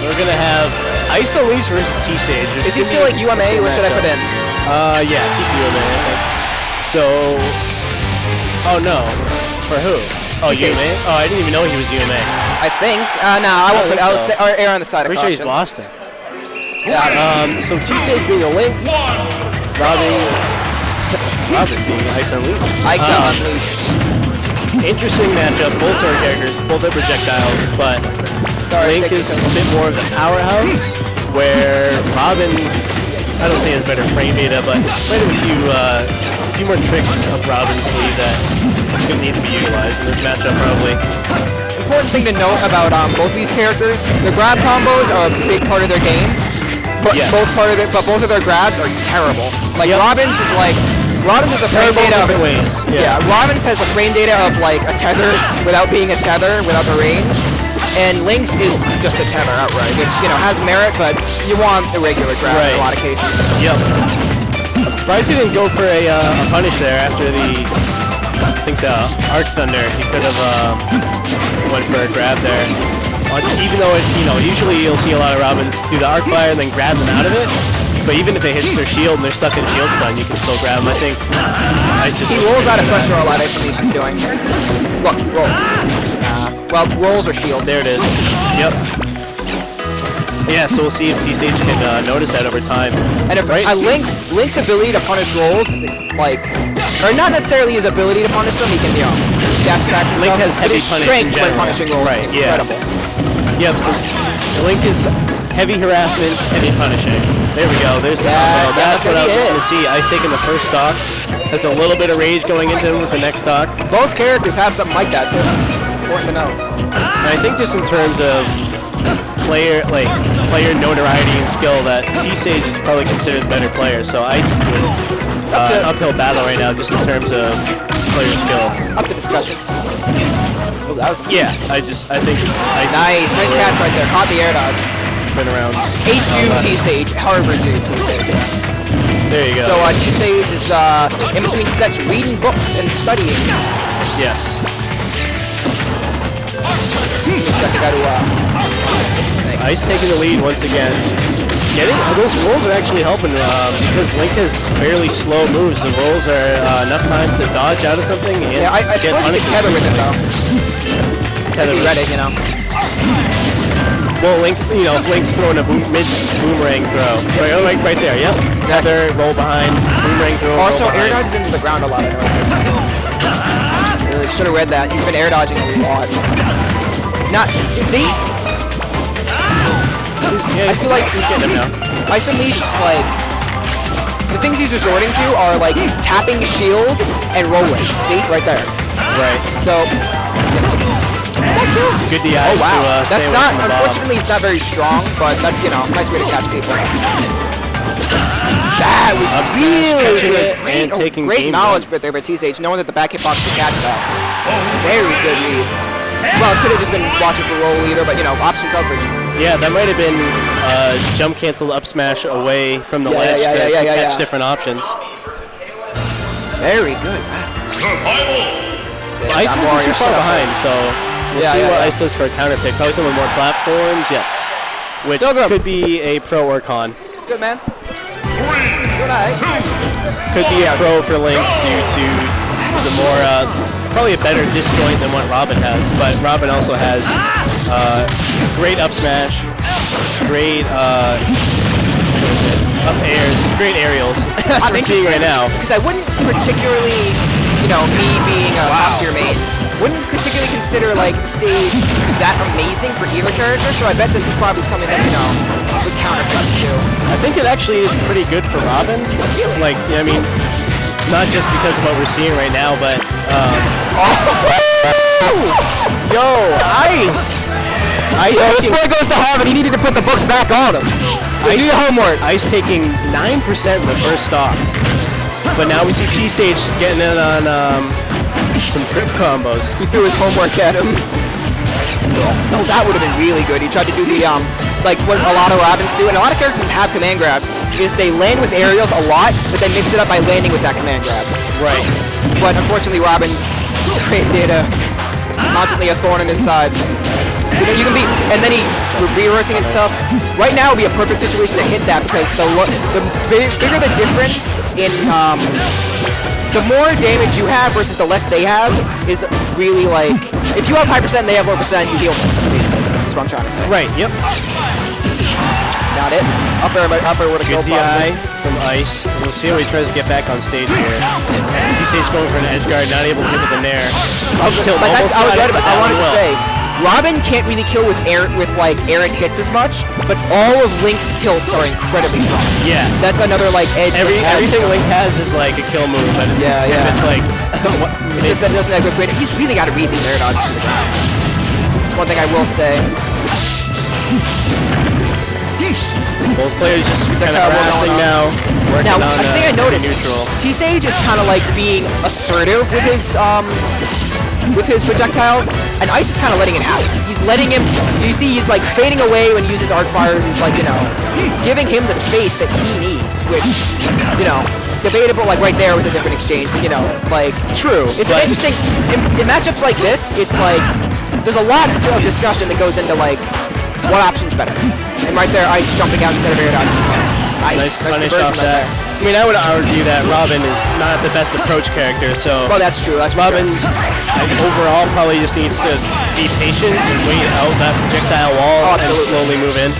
we're gonna have IceUnleashed versus Tsage. Is he still like UMA? What should I put in? Yeah, keep UMA, I think. So, oh no, for who? Oh, Tsage. UMA? Oh, I didn't even know he was UMA. I think. No, I won't put. I'll say, or err on the side of Pretty sure caution. he's Boston. So Tsage being a Link, Robin being IceUnleashed. IceUnleashed. Interesting matchup. Both sword characters, both their projectiles, but Link is a bit more of the powerhouse, where Robin, I don't say has better frame data, but might have a few more tricks up Robin's sleeve that could need to be utilized in this matchup probably. Important thing to note about both these characters, the grab combos are a big part of their game, but both of their grabs are terrible. Like Robin's is a frame data of ways. Robin's has a frame data of like a tether without being a tether, without the range. And Link's is just a tether outright, which, you know, has merit, but you want a regular grab in a lot of cases. Yep. I'm surprised he didn't go for a punish there after I think the Arc Thunder. He could have went for a grab there. Even though, usually you'll see a lot of Robins do the Arc Fire and then grab them out of it. But even if it hits their shield and they're stuck in shield stun, you can still grab them. I think he rolls out of pressure a lot. IceUnleashed is doing. Look, roll. Well, rolls or shields. There it is. Yep. Yeah, so we'll see if Tsage can notice that over time. And if Link's ability to punish rolls is or not necessarily his ability to punish them, he can, dash back and Link stuff. has heavy his strength when punishing rolls is incredible. Yep, so Link is heavy harassment, heavy punishing. There we go, there's the combo. That's what I was looking to see. Ice taking the first stock, has a little bit of rage going into him with the next stock. Both characters have something like that too. Important to know. And I think just in terms of player notoriety and skill, that Tsage is probably considered the better player. So Ice is doing an uphill battle right now, just in terms of player skill. Up to discussion. Oh, that was I think it's nice catch right there. Caught the air dodge. Been around. Tsage, Harvard dude Tsage. There you go. So Tsage is in between sets reading books and studying. Yes. Just like I got so Ice taking the lead once again. Those rolls are actually helping because Link has fairly slow moves. The rolls are enough time to dodge out of something. And I suppose you could tether with it though. Tether with it, Well, Link, if Link's throwing a boomerang throw. Right there, yep. Exactly. Tether, roll behind, boomerang throw. Also, air dodges into the ground a lot, I noticed. Really should have read that. He's been air dodging a lot. See? I feel like he's getting him now. IceUnleashed is the things he's resorting to are tapping shield and rolling. See? Right there. Right. So, good DI. Oh wow. That's not, unfortunately, it's not very strong, but that's, nice way to catch people. That was really good. Great knowledge there by Tsage, knowing that the back hitbox could catch that. Very good read. Well, could have just been watching for roll either, but option coverage. Yeah, that might have been jump cancel up smash away from the ledge to catch different options. Very good. Ice wasn't too far behind, so we'll see what Ice does for a counter pick. Probably some with more platforms, yes. Which could be a pro or con. It's good, man. Good eye. Could be a pro for Link due to the more, probably a better disjoint than what Robin has. But Robin also has great up smash, great up airs, great aerials. That's what we're seeing right now. Because I wouldn't particularly, me being a top tier main, wouldn't particularly consider the stage that amazing for either character. So I bet this was probably something that was countercuts to. I think it actually is pretty good for Robin. Not just because of what we're seeing right now, but yo, Ice! This boy goes to Harvard. He needed to put the books back on him. Do your homework. Ice taking 9% in the first stock, but now we see Tsage getting in on some trip combos. He threw his homework at him. No, that would have been really good. He tried to do the what a lot of Robins do, and a lot of characters that have command grabs is they land with aerials a lot, but they mix it up by landing with that command grab. Right. But unfortunately, Robin's great data constantly a thorn in his side. You can be, and then he reversing and stuff. Right now would be a perfect situation to hit that because the bigger the difference in the more damage you have versus the less they have is really like if you have high percent and they have low percent, you deal with it, basically. That's what I'm trying to say. Right. Yep. Got it. Upper would have Good killed DI from Ice. We'll see how he tries to get back on stage here. Tsage going for an edge guard, not able to hit with the nair. But that's, I was right about. I wanted to say, Robin can't really kill with like Eric hits as much, but all of Link's tilts are incredibly strong. Yeah. That's another like edge. Everything Link has is like a kill move, but it's, it's like it's just that it doesn't have good creative. He's really got to read these air dodges to the ground. That's one thing I will say. Both players just kind of harassing now. Now, I think I noticed Tsage is kind of like being assertive with his projectiles, and Ice is kind of letting it happen. He's letting him. You see, he's like fading away when he uses arc fires. He's like, giving him the space that he needs, which, debatable. Like right there was a different exchange, but like true. It's an interesting in matchups like this. It's like there's a lot of discussion that goes into like what option's better. And right there, Ice jumping out instead of air dodging. Nice punish conversion off that. I mean, I would argue that Robin is not the best approach character, so... Well, that's true. Robin, overall, probably just needs to be patient and wait out that projectile wall and slowly move in.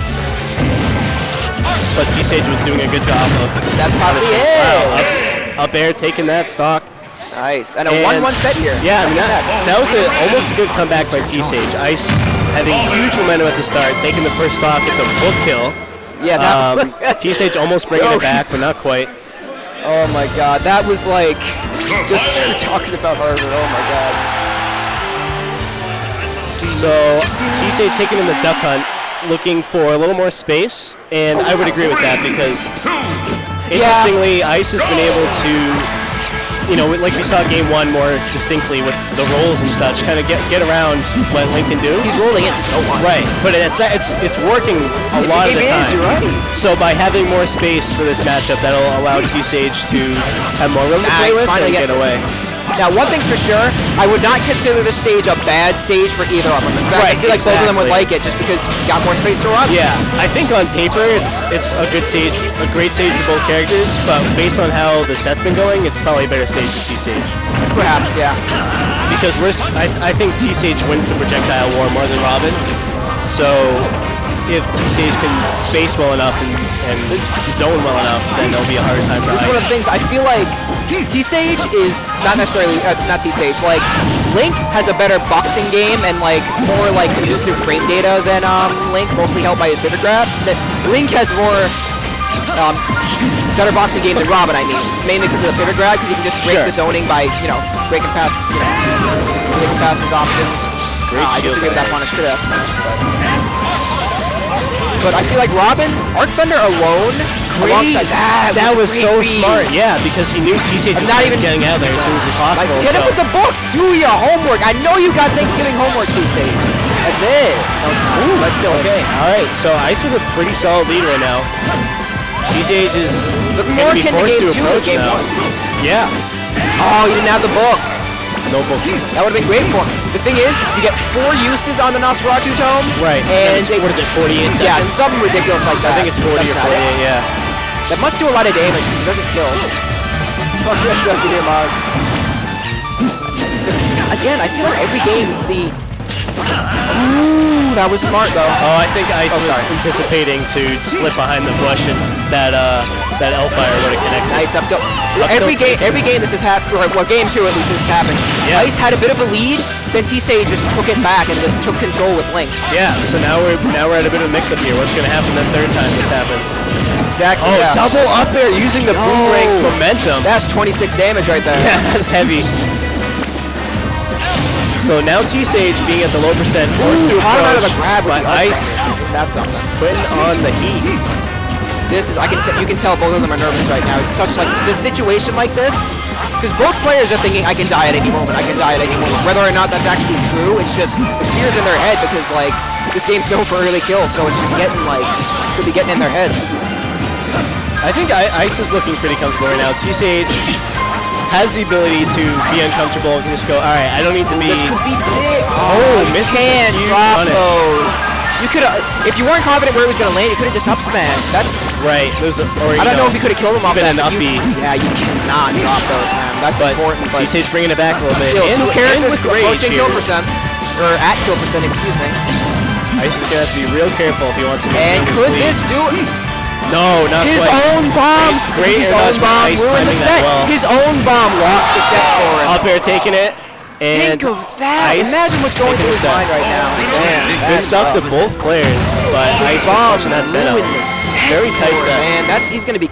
But Tsage was doing a good job of... That's probably it! Wow, up air, taking that stock. Nice. And a 1-1 set here. Yeah, I mean, that was almost a good comeback by Tsage. Ice having huge momentum at the start, taking the first stock at the book kill. Yeah, Tsage almost bringing it back, but not quite. Oh my god, that was like just talking about Harvard. Oh my god. So Tsage taking in the duck hunt, looking for a little more space, and I would agree with that because interestingly, Ice has been able to, like we saw game 1 more distinctly with the rolls and such, kind of get around what Link can do. He's rolling it so much. Right, but it's working a lot of the time. You're right. So by having more space for this matchup, that'll allow Tsage to have more room to play with and get away. Now, one thing's for sure, I would not consider this stage a bad stage for either of them. In fact, I feel like both of them would like it just because you got more space to run. Yeah, I think on paper it's a good stage, a great stage for both characters, but based on how the set's been going, it's probably a better stage for Tsage. Perhaps, yeah. Because I think Tsage wins the projectile war more than Robin, so if Tsage can space well enough and zone well enough, then there'll be a harder time for Ice. This is one of the things I feel like Tsage is not necessarily not Tsage. Like Link has a better boxing game and like more like conducive frame data than Link, mostly helped by his pivot grab. That Link has more better boxing game than Robin. I mean, mainly because of the pivot grab, because he can just break the zoning by breaking past his options. I disagree with that punish. Could have smashed, but I feel like Robin, Arc Thunder alone, alongside that was so smart. Yeah, because he knew Tsage was getting out there as soon as possible. Like, get him with the books. Do your homework. I know you got Thanksgiving homework, Tsage. That's it. Ooh, that's still okay. All right, so Ice with a pretty solid lead right now. Tsage is looking more akin to game 2 than game 1. Yeah. Oh, he didn't have the book. No book. That would have been great for him. The thing is, you get 4 uses on the Nosferatu Tome. Right. And what is it, 48 seconds? Yeah, something ridiculous like that. I think it's 40 or 48, yeah. That must do a lot of damage because it doesn't kill. Again, I feel like every game we see... Ooh, that was smart though. Oh, I think Ice was anticipating to slip behind the bush and that Hellfire would have connected. Nice up tilt. Every game this has happened, or well, game 2 at least this has happened. Yeah. Ice had a bit of a lead, then Tsage just took it back and just took control with Link. Yeah, so now we're at a bit of a mix-up here. What's going to happen the third time this happens? Exactly. Oh, double up air using the boomerang's momentum. That's 26 damage right there. Yeah, that's heavy. So now Tsage being at the low percent, forced to approach out of a grab with Ice. That's something. Putting on the heat. This is, you can tell both of them are nervous right now. It's such like, the situation like this, because both players are thinking, I can die at any moment, I can die at any moment. Whether or not that's actually true, it's just, the fear's in their head because like, this game's known for early kills, so it's just getting like, could be getting in their heads. I think Ice is looking pretty comfortable right now. Tsage has the ability to be uncomfortable and just go, all right, I don't need to be. This could be big. Oh, you missing can't a huge drop punish. those. You could have, if you weren't confident where it was going to land, you could have just up smashed. That's. Right. Those are, or, I don't know if you could have killed him off even that. an You, up B. yeah, you cannot drop those, man. That's But important. But Tsage bringing it back a little bit. still, And- two and characters with rage approaching here. kill percent, or at kill percent, excuse me. Ice is gonna have to be real careful if he wants to And maintain could lead. this do it? No, not His quite. own bombs. Great His air own dodge by bomb Ice, ruined the timing that set. well. His own bomb lost the set for him. Up air taking it. And Think of that. Ice Imagine what's going taking through his the set. mind right now. Man, Good that's stuff to rough. both players, but His Ice was bomb clutching that setup. ruined the set Very tight for him, set. man. He's going to be